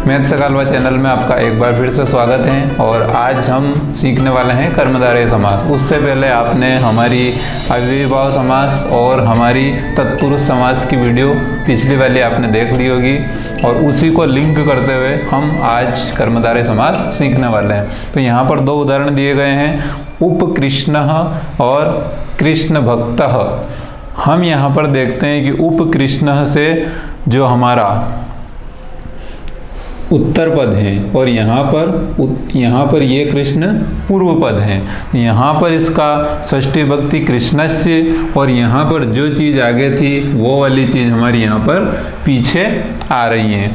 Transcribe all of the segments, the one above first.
Math सकालवा channel में आपका एक बार फिर से स्वागत है। और आज हम सीखने वाले हैं कर्मधारय समास। उससे पहले आपने हमारी अव्ययीभाव समास और हमारी तत्पुरुष समास की वीडियो पिछली वाली आपने देख ली होगी, और उसी को लिंक करते हुए हम आज कर्मधारय समास सीखने वाले हैं। तो यहाँ पर दो उदाहरण दिए गए हैं, उपकृष्णः और कृष्ण भक्तः। हम यहाँ पर देखते हैं कि उपकृष्णः से जो हमारा उत्तर पद है और यहाँ पर ये कृष्ण पूर्व पद है। यहाँ पर इसका षष्ठी विभक्ति कृष्णस्य, और यहाँ पर जो चीज़ आगे थी वो वाली चीज़ हमारी यहाँ पर पीछे आ रही है।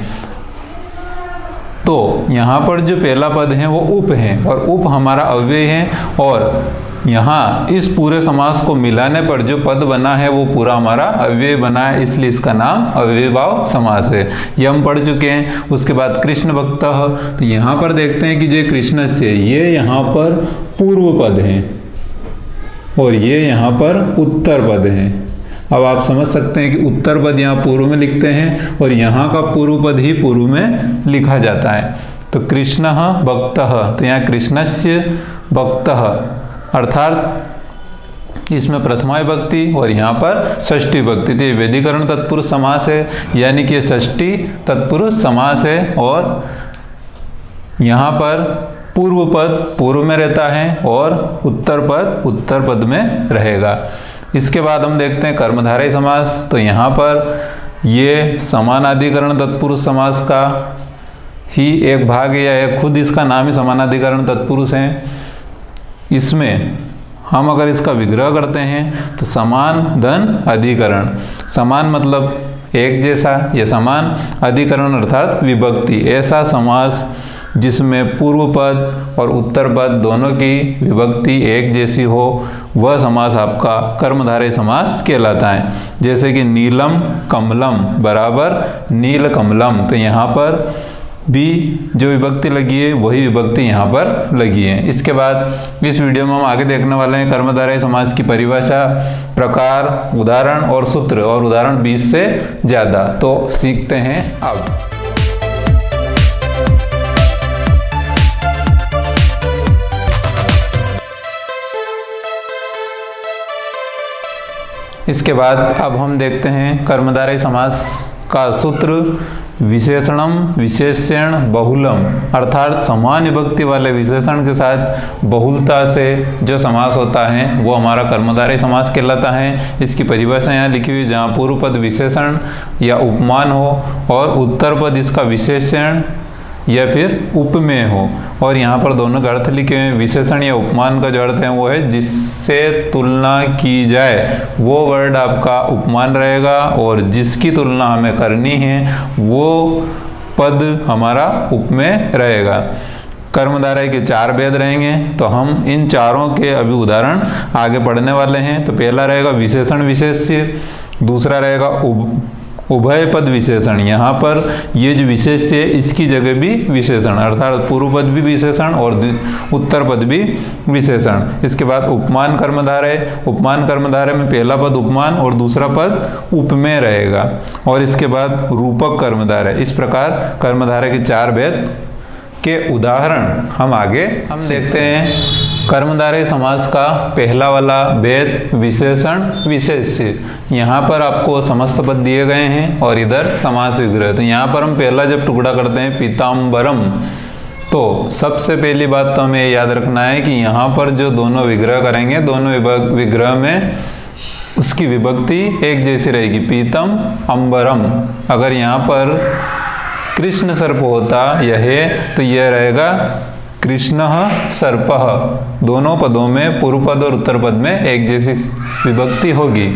तो यहाँ पर जो पहला पद है वो उप है, और उप हमारा अव्यय है, और यहाँ इस पूरे समास को मिलाने पर जो पद बना है वो पूरा हमारा अव्यय बना है, इसलिए इसका नाम अव्ययीभाव समास है। ये हम पढ़ चुके हैं। उसके बाद कृष्ण भक्तः, तो यहाँ पर देखते हैं कि जो कृष्ण से ये यहाँ पर पूर्व पद है और ये यहाँ पर उत्तर पद है। अब आप समझ सकते हैं कि उत्तर पद यहाँ पूर्व में लिखते हैं और यहाँ का पूर्व पद ही पूर्व में लिखा जाता है। तो कृष्णः भक्तः, तो यहाँ कृष्णस्य भक्तः अर्थात इसमें प्रथमा विभक्ति और यहाँ पर षष्ठी विभक्ति। तो ये व्यधिकरण तत्पुरुष समास है, यानी कि षष्ठी तत्पुरुष समास है, और यहाँ पर पूर्व पद पूर्व में रहता है और उत्तर पद में रहेगा। इसके बाद हम देखते हैं कर्मधारय समास। तो यहाँ पर ये समानाधिकरण तत्पुरुष समास का ही एक भाग है, या खुद इसका नाम ही समानाधिकरण तत्पुरुष है। इसमें हम अगर इसका विग्रह करते हैं तो समान धन अधिकरण, समान मतलब एक जैसा, या समान अधिकरण अर्थात विभक्ति, ऐसा समास जिसमें पूर्व पद और उत्तर पद दोनों की विभक्ति एक जैसी हो, वह समास आपका कर्मधारय समास कहलाता है। जैसे कि नीलम कमलम बराबर नील कमलम, तो यहाँ पर भी जो विभक्ति लगी है वही विभक्ति यहाँ पर लगी है। इसके बाद इस वीडियो में हम आगे देखने वाले हैं कर्मधारय समास की परिभाषा, प्रकार, उदाहरण और सूत्र, और उदाहरण 20 से ज़्यादा। तो सीखते हैं अब। इसके बाद अब हम देखते हैं कर्मधारय समास का सूत्र, विशेषणम विशेषण बहुलम, अर्थात समान विभक्ति वाले विशेषण के साथ बहुलता से जो समास होता है वो हमारा कर्मधारय समास कहलाता है। इसकी परिभाषा यहाँ लिखी हुई, जहाँ पूर्व पद विशेषण या उपमान हो और उत्तर पद इसका विशेषण या फिर उपमेय हो, और यहाँ पर दोनों का अर्थ लिखे हुए हैं। विशेषण या उपमान का जो अर्थ है वो है जिससे तुलना की जाए, वो वर्ड आपका उपमान रहेगा, और जिसकी तुलना हमें करनी है वो पद हमारा उपमेय रहेगा। कर्मधारय के 4 भेद रहेंगे, तो हम इन चारों के अभी उदाहरण आगे पढ़ने वाले हैं। तो पहला रहेगा विशेषण विशेष्य, दूसरा रहेगा उभय पद विशेषण। यहाँ पर ये जो विशेष्य है इसकी जगह भी विशेषण, अर्थात पूर्व पद भी विशेषण और उत्तर पद भी विशेषण। इसके बाद उपमान कर्मधारय, उपमान कर्मधारय में पहला पद उपमान और दूसरा पद उपमेय रहेगा। और इसके बाद रूपक कर्मधारय। इस प्रकार कर्मधारय के 4 भेद के उदाहरण हम आगे देखते हैं। कर्मधारय समास का पहला वाला भेद विशेषण विशेष्य। यहाँ पर आपको समस्त पद दिए गए हैं और इधर समास विग्रह। तो यहाँ पर हम पहला जब टुकड़ा करते हैं पीताम्बरम, तो सबसे पहली बात तो हमें याद रखना है कि यहाँ पर जो दोनों विग्रह करेंगे, दोनों विग्रह में उसकी विभक्ति एक जैसी रहेगी, पीतम अम्बरम। अगर यहाँ पर कृष्ण सर्प होता यह, तो यह रहेगा कृष्णः सर्पः। दोनों पदों में पूर्व पद और उत्तर पद में एक जैसी विभक्ति होगी।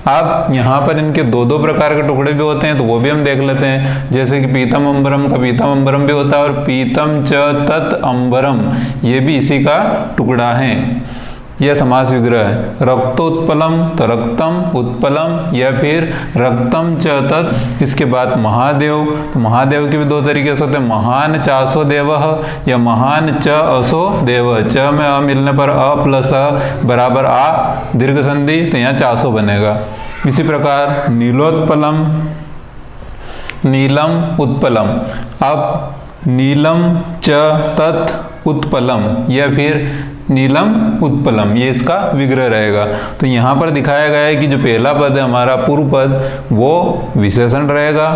अब यहाँ पर इनके दो प्रकार के टुकड़े भी होते हैं, तो वो भी हम देख लेते हैं। जैसे कि पीतम अम्बरम का पीतम अम्बरम भी होता है, और पीतम च तत् अम्बरम ये भी इसी का टुकड़ा है। यह समास विग्रह है। रक्तोत्पलम, तो रक्तम उत्पलम या फिर रक्तम च तत्। इसके बाद महादेव, तो महादेव के भी 2 तरीके से होते हैं, महान चासो देवः या महान च असो देव। च में अ मिलने पर अ प्लस अ बराबर आ दीर्घ संधि, तो यहाँ चासो बनेगा। इसी प्रकार नीलोत्पलम, नीलम उत्पलम। अब नीलम च तत् उत्पलम या फिर नीलम उत्पलम, ये इसका विग्रह रहेगा। तो यहाँ पर दिखाया गया है कि जो पहला पद है हमारा पूर्व पद वो विशेषण रहेगा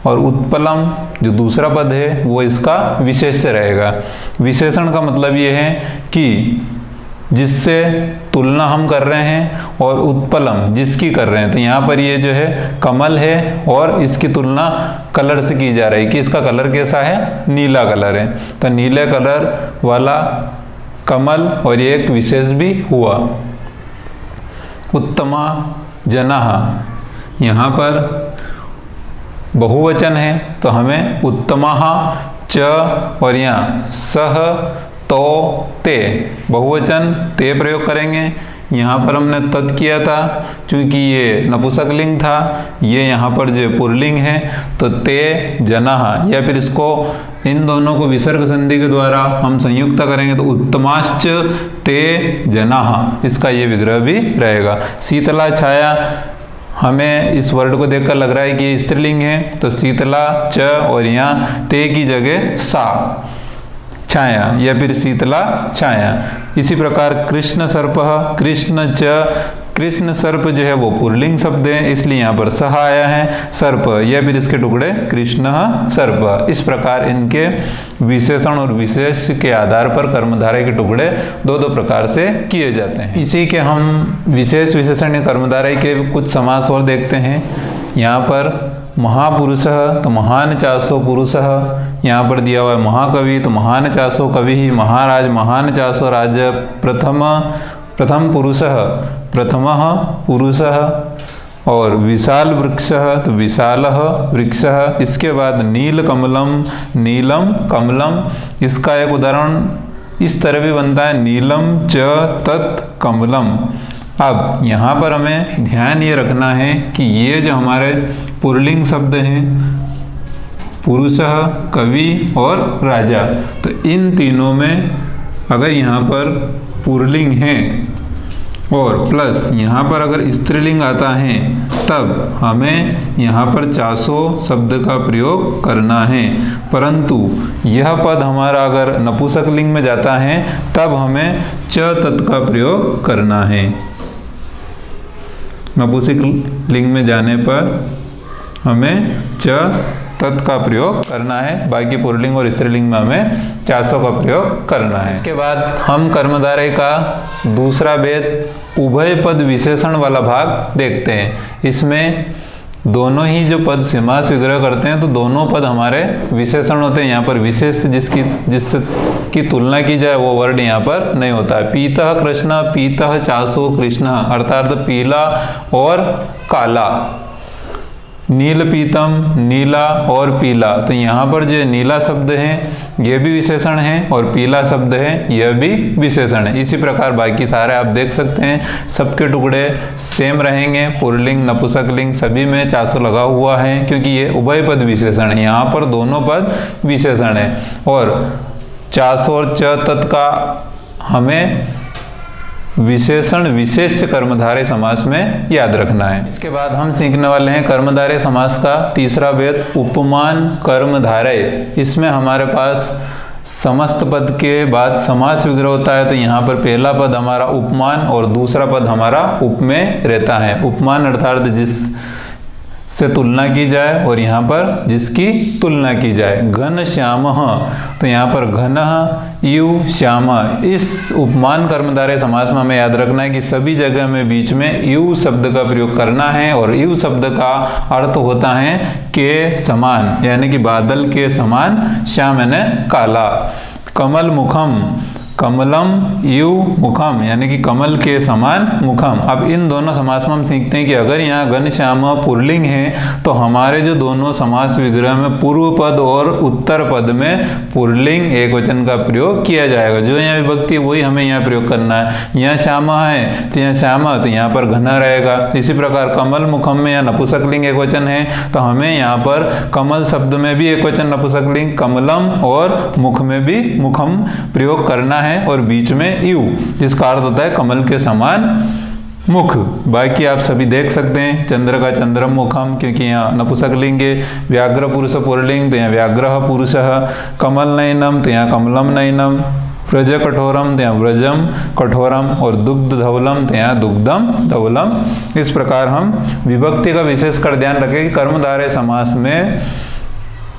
और उत्पलम जो दूसरा पद है वो इसका विशेष्य रहेगा। विशेषण का मतलब ये है कि जिससे तुलना हम कर रहे हैं और उत्पलम जिसकी कर रहे हैं। तो यहाँ पर ये जो है कमल है और इसकी तुलना कलर से की जा रही है कि इसका कलर कैसा है, नीला कलर है। तो नीले कलर वाला कमल और ये एक विशेष भी हुआ। उत्तमा जनाः, यहाँ पर बहुवचन है तो हमें उत्तमाः च और यहाँ सह तो ते बहुवचन ते प्रयोग करेंगे। यहाँ पर हमने तत् किया था क्योंकि ये नपुंसकलिंग था, ये यहाँ पर जो पुल्लिंग है तो ते जनाः, या फिर इसको इन दोनों को विसर्ग संधि के द्वारा हम संयुक्त करेंगे तो उत्तमाश्च ते जनाः, इसका ये विग्रह भी रहेगा। शीतला छाया, हमें इस वर्ड को देखकर लग रहा है कि ये स्त्रीलिंग है तो शीतला च और यहाँ ते की जगह सा छाया या फिर शीतला छाया। इसी प्रकार कृष्ण सर्प, कृष्ण च, कृष्ण सर्प जो है वो पुल्लिंग शब्द है इसलिए यहाँ पर सह आया है सर्प या फिर इसके टुकड़े कृष्ण सर्प। इस प्रकार इनके विशेषण और विशेष के आधार पर कर्मधारय के टुकड़े दो दो प्रकार से किए जाते हैं। इसी के हम विशेष विशेषण या कर्मधारय के कुछ समास और देखते हैं। यहाँ पर महापुरुषः तो महान चासो पुरुषः, यहाँ पर दिया हुआ है महाकवि तो महान चासो कवि ही, महाराज महान चासो राज, प्रथम पुरुषः प्रथमः पुरुषः, और विशाल वृक्षः तो विशालः वृक्षः। इसके बाद नील कमलम नीलम कमलम, इसका एक उदाहरण इस तरह भी बनता है नीलम च तत् कमलम। अब यहाँ पर हमें ध्यान ये रखना है कि ये जो हमारे पुल्लिंग शब्द हैं पुरुषः, कवि और राजा, तो इन तीनों में अगर यहाँ पर पुल्लिंग है और प्लस यहाँ पर अगर स्त्रीलिंग आता है तब हमें यहाँ पर चासो शब्द का प्रयोग करना है। परंतु यह पद हमारा अगर नपुंसकलिंग में जाता है तब हमें च तत् का प्रयोग करना है। नपुंसकलिंग में जाने पर हमें च तत् का प्रयोग करना है, बाकी पुल्लिंग और स्त्रीलिंग में हमें चासो का प्रयोग करना है। इसके बाद हम कर्मधारय का दूसरा भेद उभय पद विशेषण वाला भाग देखते हैं। इसमें दोनों ही जो पद समास विग्रह करते हैं तो दोनों पद हमारे विशेषण होते हैं। यहाँ पर विशेष जिससे की तुलना की जाए वो वर्ड यहाँ पर नहीं होता है। पीतः कृष्ण, पीतः चासो कृष्ण, अर्थात पीला और काला। नील पीतम, नीला और पीला, तो यहाँ पर जो नीला शब्द है यह भी विशेषण है और पीला शब्द है यह भी विशेषण है। इसी प्रकार बाकी सारे आप देख सकते हैं सबके टुकड़े सेम रहेंगे। पुल्लिंग नपुंसकलिंग सभी में चासो लगा हुआ है क्योंकि ये उभय पद विशेषण है, यहाँ पर दोनों पद विशेषण है। और चासो और च तत् का हमें विशेषण विशेष्य कर्मधारय समास में याद रखना है। इसके बाद हम सीखने वाले हैं कर्मधारय समास का तीसरा भेद उपमान कर्मधारय। इसमें हमारे पास समस्त पद के बाद समास विग्रह होता है तो यहाँ पर पहला पद हमारा उपमान और दूसरा पद हमारा उपमेय रहता है। उपमान अर्थात जिस से तुलना की जाए और यहाँ पर जिसकी तुलना की जाए। घन श्यामः, तो यहाँ पर घनः इव श्याम, इस उपमान कर्मधारय समास में हमें याद रखना है कि सभी जगह में बीच में इव शब्द का प्रयोग करना है और इव शब्द का अर्थ होता है के समान, यानी कि बादल के समान, श्याम यानी काला। कमल मुखम, कमलम इव मुखम, यानी कि कमल के समान मुखम। अब इन दोनों समास में हम सीखते हैं कि अगर यहाँ घन श्याम पुल्लिंग है तो हमारे जो दोनों समास विग्रह में पूर्व पद और उत्तर पद में पुल्लिंग एक वचन का प्रयोग किया जाएगा। जो यहाँ विभक्ति वही हमें यहाँ प्रयोग करना है। यहाँ श्यामा है तो यहाँ श्यामा, तो यहाँ पर घना रहेगा। इसी प्रकार कमल मुखम में यहाँ नपुंसकलिंग एक वचन है तो हमें यहाँ पर कमल शब्द में भी एक वचन नपुंसकलिंग कमलम और मुख में भी मुखम प्रयोग करना है और बीच में इव, जिसका अर्थ होता है कमल के समान मुख, बाकी आप सभी देख सकते हैं। चंद्र का चंद्रम मुखम, क्योंकि यहाँ नपुंसकलिंग है। व्याघ्र पुरुष पुरलिंग, तो यहाँ व्याघ्र पुरुष। कमल नयनम, तो यहाँ कमलम नयनम। व्रज कठोरम, तो यहाँ व्रजम कठोरम। और दुग्ध धवलम, तो यहाँ दुग्धम धवलम। इस प्रकार हम विभक्ति का विशेषकर ध्यान रखें कि कर्मधारय समास में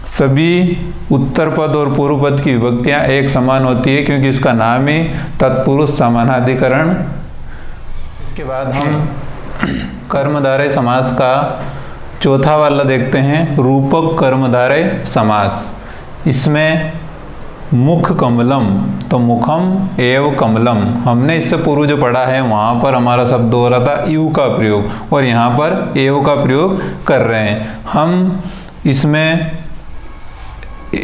सभी उत्तर पद और पूर्व पद की विभक्तियां एक समान होती है, क्योंकि इसका नाम ही तत्पुरुष समानाधिकरण। इसके बाद हम कर्मधारय समास का चौथा वाला देखते हैं, रूपक कर्मधारय समास। इसमें मुख कमलम, तो मुखम एव कमलम। हमने इससे पूर्व जो पढ़ा है वहाँ पर हमारा शब्द हो रहा था यू का प्रयोग, और यहाँ पर एव का प्रयोग कर रहे हैं। हम इसमें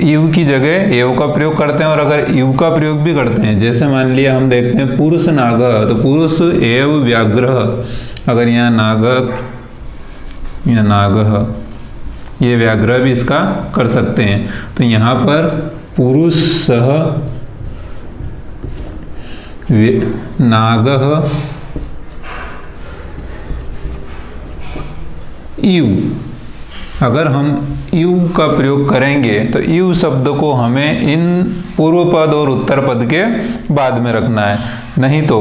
यू की जगह एव का प्रयोग करते हैं, और अगर यू का प्रयोग भी करते हैं, जैसे मान लिया हम देखते हैं पुरुष नाग, तो पुरुष एव व्याघ्र। अगर यहाँ नाग या नाग, ये व्याघ्र भी इसका कर सकते हैं। तो यहाँ पर पुरुष सह नाग यू। अगर हम यू का प्रयोग करेंगे तो यू शब्द को हमें इन पूर्व पद और उत्तर पद के बाद में रखना है, नहीं तो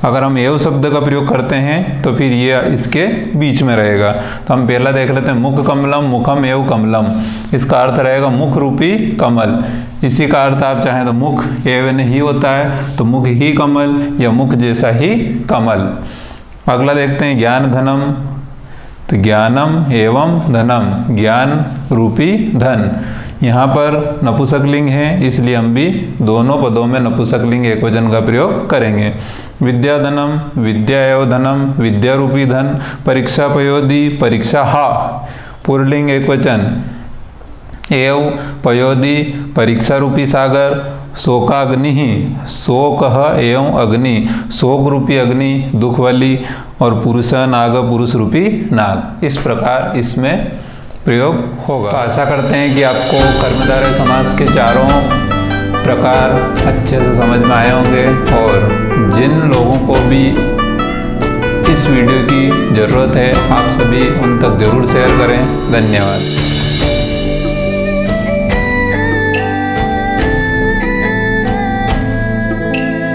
अगर हम एव शब्द का प्रयोग करते हैं तो फिर ये इसके बीच में रहेगा। तो हम पहला देख लेते हैं, मुख कमलम मुखम एव कमलम। इसका अर्थ रहेगा मुख रूपी कमल। इसी का अर्थ आप चाहें तो मुख एवं ही होता है, तो मुख ही कमल या मुख जैसा ही कमल। अगला देखते हैं ज्ञान धनम, तो ज्ञानम एवं धनम, ज्ञान रूपी धन। यहाँ पर नपुंसकलिंग है, इसलिए हम भी दोनों पदों में नपुंसकलिंग एकवचन का प्रयोग करेंगे। विद्या धनम, विद्या एवं धनम, विद्या रूपी धन। परीक्षा पयोधि, परीक्षा हा, पुल्लिंग एकवचन। एव पयोधि, परीक्षा रूपी सागर। शोकाग्नि, शोक एवं अग्नि, शोक रूपी अग्नि दुख वाली। और पुरुष नाग, पुरुष रूपी नाग। इस प्रकार इसमें प्रयोग होगा। तो आशा करते हैं कि आपको कर्मधारय समास के चारों प्रकार अच्छे से समझ में आए होंगे, और जिन लोगों को भी इस वीडियो की ज़रूरत है आप सभी उन तक ज़रूर शेयर करें। धन्यवाद।